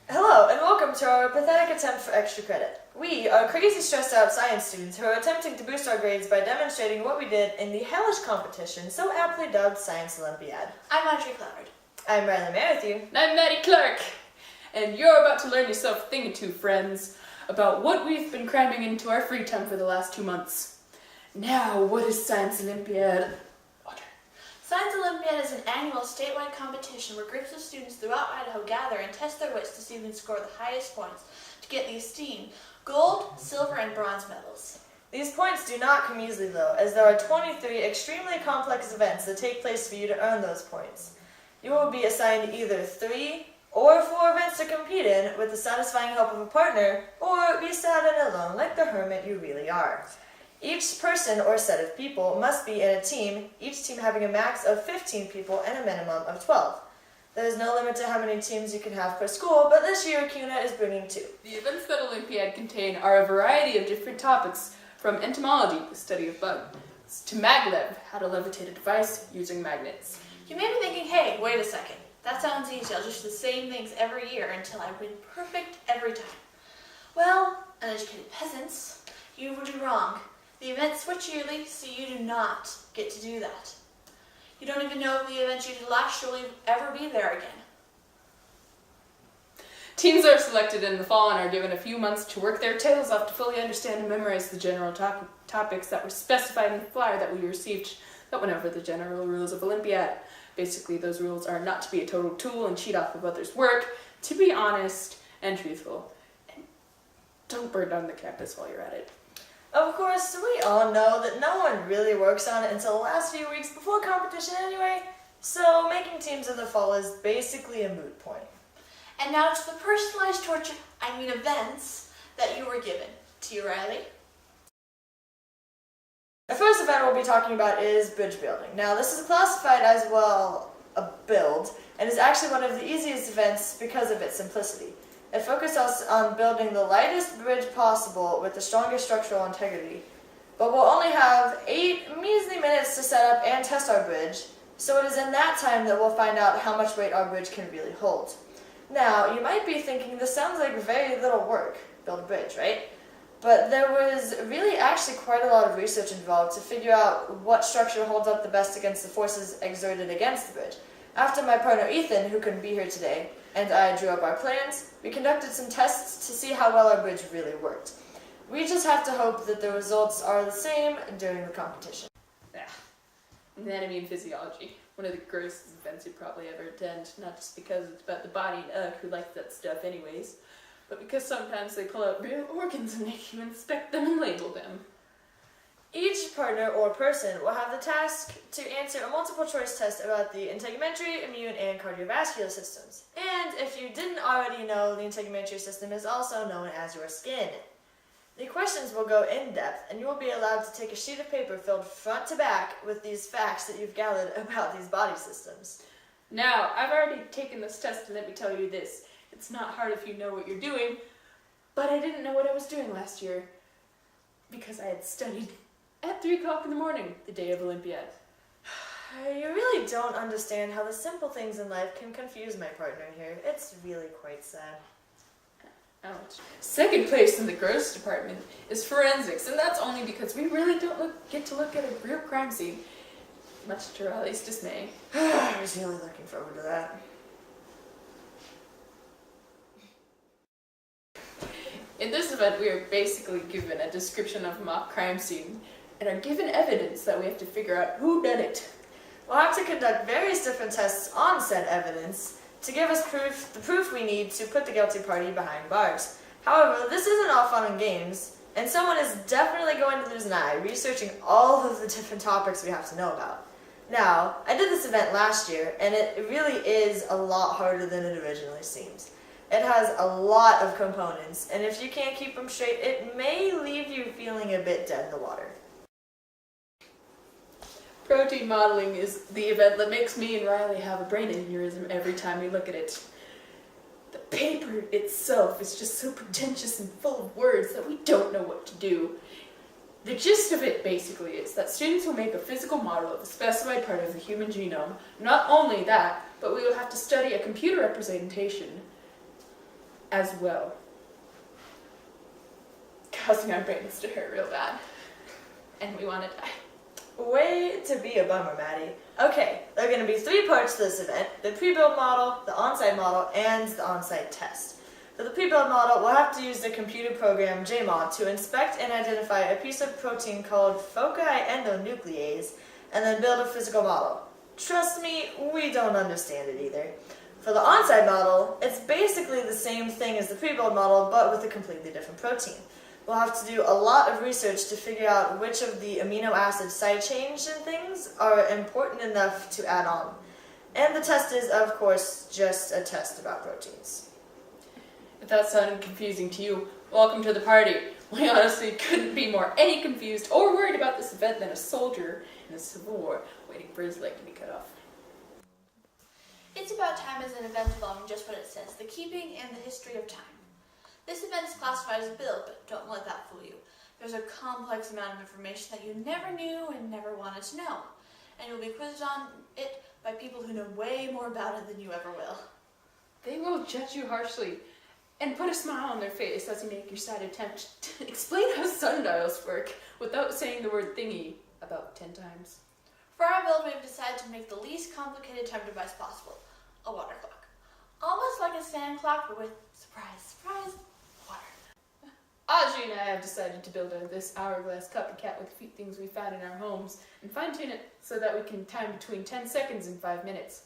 Hello, and welcome to our pathetic attempt for extra credit. We are crazy stressed out science students who are attempting to boost our grades by demonstrating what we did in the hellish competition so aptly dubbed Science Olympiad. I'm Audrey, Cloward. I'm Merithew. And I'm Maddi Clark. And you're about to learn yourself a thing or two, friends, about what we've been cramming into our free time for the last 2 months. Now, what is Science Olympiad? Audrey. Science Olympiad is an annual statewide competition where groups of students throughout Idaho gather and test their wits to see who can score the highest points to get the esteemed gold, silver, and bronze medals. These points do not come easily though, as there are 23 extremely complex events that take place for you to earn those points. You will be assigned either 3 or 4 events to compete in with the satisfying help of a partner, or be sad and alone like the hermit you really are. Each person or set of people must be in a team, each team having a max of 15 people and a minimum of 12. There is no limit to how many teams you can have per school, but this year Kuna is bringing 2. The events that Olympiad contain are a variety of different topics, from entomology, the study of bugs, to maglev, how to levitate a device using magnets. You may be thinking, hey, wait a second. That sounds easy. I'll just do the same things every year until I win perfect every time. Well, uneducated peasants, you would be wrong. The events switch yearly, so you do not get to do that. You don't even know if the event you did last year will ever be there again. Teams are selected in the fall and are given a few months to work their tails off to fully understand and memorize the general topics that were specified in the flyer that we received that went over the general rules of Olympiad. Basically, those rules are not to be a total tool and cheat off of others' work, to be honest and truthful, and don't burn down the campus while you're at it. Of course, we all know that no one really works on it until the last few weeks before competition anyway, so making teams in the fall is basically a moot point. And now to the personalized events that you were given. To you, Riley. The first event we'll be talking about is bridge building. Now, this is classified as, well, a build, and is actually one of the easiest events because of its simplicity. It focuses on building the lightest bridge possible with the strongest structural integrity. But we'll only have 8 measly minutes to set up and test our bridge, so it is in that time that we'll find out how much weight our bridge can really hold. Now, you might be thinking this sounds like very little work, build a bridge, right? But there was really actually quite a lot of research involved to figure out what structure holds up the best against the forces exerted against the bridge. After my partner Ethan, who couldn't be here today, and I drew up our plans, we conducted some tests to see how well our bridge really worked. We just have to hope that the results are the same during the competition. Anatomy and physiology. One of the grossest events you'd probably ever attend, not just because it's about the body and who likes that stuff anyways, but because sometimes they pull out real organs and make you inspect them and label them. Each partner or person will have the task to answer a multiple choice test about the integumentary, immune, and cardiovascular systems. And if you didn't already know, the integumentary system is also known as your skin. The questions will go in depth, and you will be allowed to take a sheet of paper filled front to back with these facts that you've gathered about these body systems. Now, I've already taken this test, and let me tell you this. It's not hard if you know what you're doing, but I didn't know what I was doing last year because I had studied at 3 o'clock in the morning, the day of Olympiad. You really don't understand how the simple things in life can confuse my partner here. It's really quite sad. Ouch. Second place in the gross department is forensics, and that's only because we really don't get to look at a real crime scene, much to Riley's dismay. I was really looking forward to that. In this event, we are basically given a description of a mock crime scene and are given evidence that we have to figure out who did it. We'll have to conduct various different tests on said evidence to give us the proof we need to put the guilty party behind bars. However, this isn't all fun and games, and someone is definitely going to lose an eye researching all of the different topics we have to know about. Now, I did this event last year, and it really is a lot harder than it originally seems. It has a lot of components, and if you can't keep them straight, it may leave you feeling a bit dead in the water. Protein modeling is the event that makes me and Riley have a brain aneurysm every time we look at it. The paper itself is just so pretentious and full of words that we don't know what to do. The gist of it basically is that students will make a physical model of a specified part of the human genome. Not only that, but we will have to study a computer representation as well. Causing our brains to hurt real bad. And we want to die. Way to be a bummer, Maddi. Okay, there are going to be 3 parts to this event: the pre-build model, the on-site model, and the on-site test. For the pre-build model, we'll have to use the computer program JMod to inspect and identify a piece of protein called foci endonuclease, and then build a physical model. Trust me, we don't understand it either. For the on-site model, it's basically the same thing as the pre-build model, but with a completely different protein. We'll have to do a lot of research to figure out which of the amino acid side chains and things are important enough to add on. And the test is, of course, just a test about proteins. If that sounded confusing to you, welcome to the party. We honestly couldn't be more any confused or worried about this event than a soldier in a civil war waiting for his leg to be cut off. It's About Time is an event involving just what it says, the keeping and the history of time. This event is classified as a build, but don't let that fool you. There's a complex amount of information that you never knew and never wanted to know, and you'll be quizzed on it by people who know way more about it than you ever will. They will judge you harshly and put a smile on their face as you make your sad attempt to explain how sundials work without saying the word thingy about 10 times. For our build, we've decided to make the least complicated time device possible, a water clock. Almost like a sand clock, but with, surprise, surprise, water. Audrey and I have decided to build this hourglass copycat with a few things we found in our homes and fine-tune it so that we can time between 10 seconds and 5 minutes,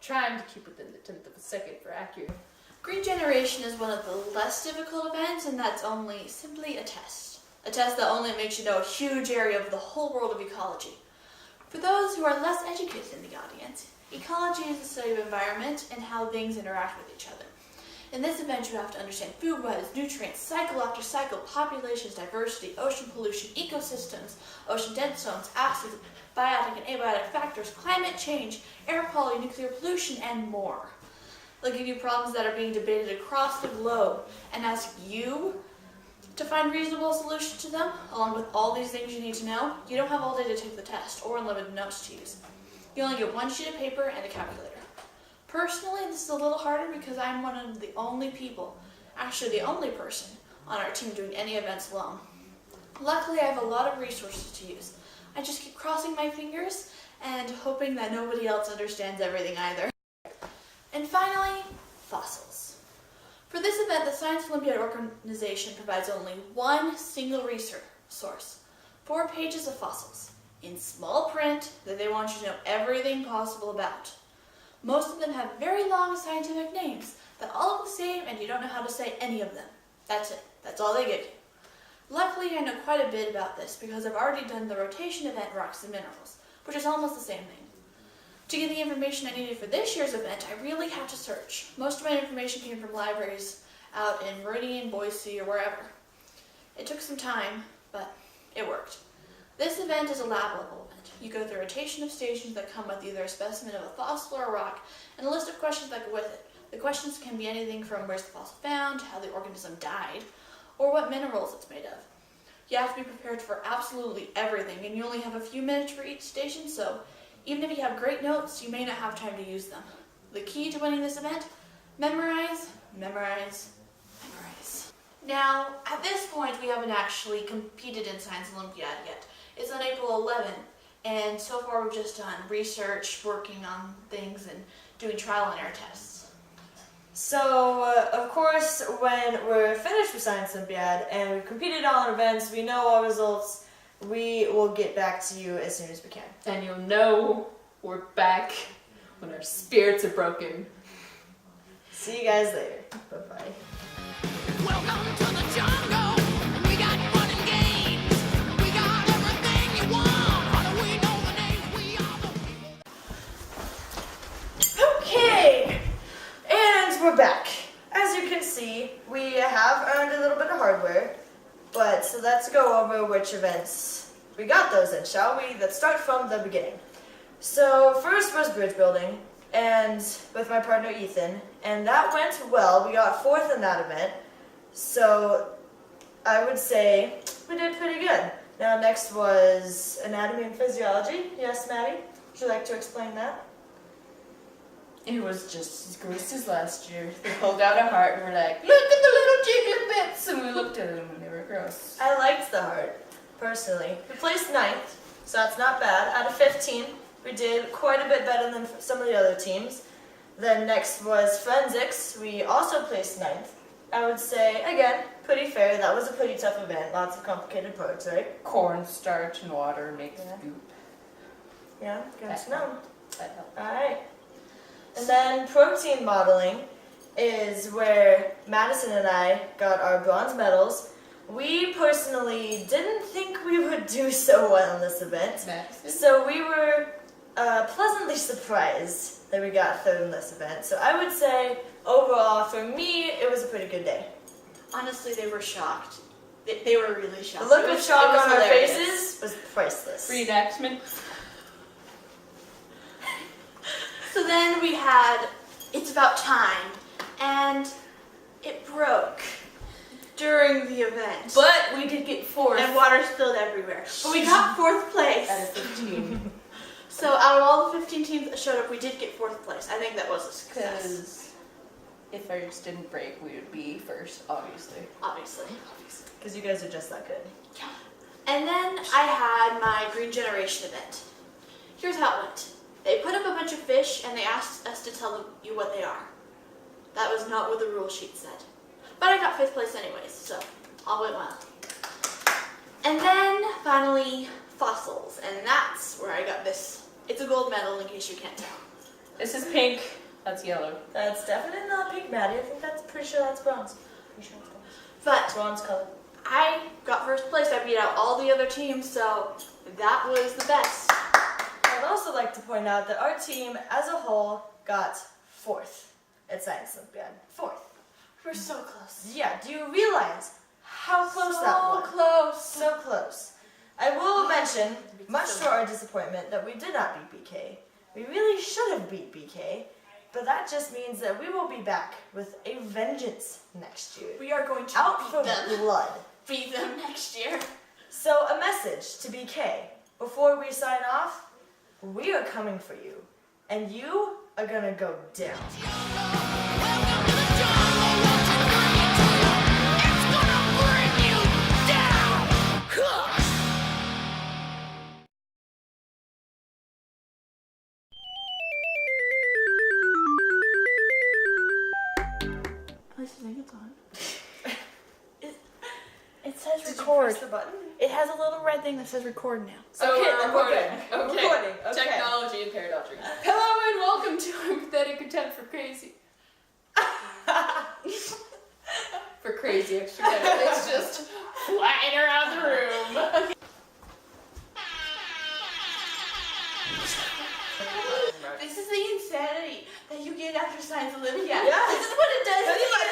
trying to keep within the 10th of a second for accurate. Green generation is one of the less difficult events, and that's simply a test. A test that only makes you know a huge area of the whole world of ecology. For those who are less educated in the audience, ecology is the study of environment and how things interact with each other. In this event, you have to understand food webs, nutrients, cycle after cycle, populations, diversity, ocean pollution, ecosystems, ocean dead zones, acids, biotic and abiotic factors, climate change, air quality, nuclear pollution, and more. They'll give you problems that are being debated across the globe and ask you to find reasonable solutions to them, along with all these things you need to know. You don't have all day to take the test or unlimited notes to use. You only get 1 sheet of paper and a calculator. Personally, this is a little harder because I'm one of the only people, actually the only person, on our team doing any events alone. Luckily, I have a lot of resources to use. I just keep crossing my fingers and hoping that nobody else understands everything either. And finally, fossils. For this event, the Science Olympiad organization provides only one single research source, 4 pages of fossils, in small print that they want you to know everything possible about. Most of them have very long scientific names that all look the same and you don't know how to say any of them. That's it. That's all they give you. Luckily, I know quite a bit about this because I've already done the rotation event Rocks and Minerals, which is almost the same thing. To get the information I needed for this year's event, I really had to search. Most of my information came from libraries out in Merithew, Boise, or wherever. It took some time, but it worked. This event is a lab level event. You go through a rotation of stations that come with either a specimen of a fossil or a rock, and a list of questions that go with it. The questions can be anything from where's the fossil found, how the organism died, or what minerals it's made of. You have to be prepared for absolutely everything, and you only have a few minutes for each station, so even if you have great notes, you may not have time to use them. The key to winning this event? Memorize, memorize, memorize. Now, at this point, we haven't actually competed in Science Olympiad yet. It's on April 11th, and so far we've just done research, working on things, and doing trial and error tests. So, of course, when we're finished with Science Olympiad and we've competed on events, we know our results, we will get back to you as soon as we can. And you'll know we're back when our spirits are broken. See you guys later. Bye-bye. Welcome to the jungle. We got fun and games. We got everything you want. How do we know the names? We are the people. Okay, and we're back. As you can see, we have earned a little bit of hardware, but so let's go over which events we got those in, shall we? Let's start from the beginning. So first was bridge building, and with my partner Ethan, and that went well. We got 4th in that event, so I would say we did pretty good. Now next was anatomy and physiology. Yes, Maddi? Would you like to explain that? It was just as gross as last year. They pulled out a heart and were like, look at the little jiggly bits! And we looked at them and they were gross. I liked the heart, personally. We placed 9th, so that's not bad. Out of 15, we did quite a bit better than some of the other teams. Then next was forensics. We also placed 9th. I would say, again, pretty fair. That was a pretty tough event. Lots of complicated parts, right? Cornstarch and water makes goop. Yeah, good to know. That helped. Alright. And then protein modeling is where Madison and I got our bronze medals. We personally didn't think we would do so well in this event. Madison? So we were pleasantly surprised that we got 3rd in this event. So I would say, overall, for me, it was a pretty good day. Honestly, they were shocked. They were really shocked. The look It of was- shock it was on our hilarious. faces was priceless. Reenactment. So then we had It's About Time, and it broke during the event. But we did get 4th and water spilled everywhere. But we got 4th place. out of 15. So out of all the 15 teams that showed up, we did get 4th place. I think that was a success. Because if ours didn't break, we would be 1st, obviously. Obviously. Because you guys are just that good. Yeah. And then I had my Green Generation event. Here's how it went. They put up a bunch of fish and they asked us to tell you what they are. That was not what the rule sheet said. But I got 5th place anyways, so all went well. And then finally, fossils. And that's where I got this. It's a gold medal in case you can't tell. This is pink. That's yellow. That's definitely not pink, Maddi. I think that's pretty sure that's bronze. Pretty sure it's bronze. But Bronze color. I got 1st place. I beat out all the other teams, so that was the best. I'd also like to point out that our team as a whole got 4th at Science Olympiad. 4th. We're so close. Yeah, do you realize how close that was? So close. So close. I will mention, much to our disappointment, that we did not beat BK. We really should have beat BK, but that just means that we will be back with a vengeance next year. We are going to Out for beat them. blood. Beat them next year. So a message to BK. Before we sign off, we are coming for you, and you are gonna go down. Welcome to the jungle. It's gonna bring you down. I think it's on. It says Did you record. press the button? It has a little red thing that says record now. So Okay, we're recording. okay. Okay. Recording, okay. Technology impaired Audrey. Hello and welcome to our pathetic attempt for crazy. For crazy extra credit. It's just flying around the room. This is the insanity that you get after Science Olympiad. Yeah. This is what it does. Can you to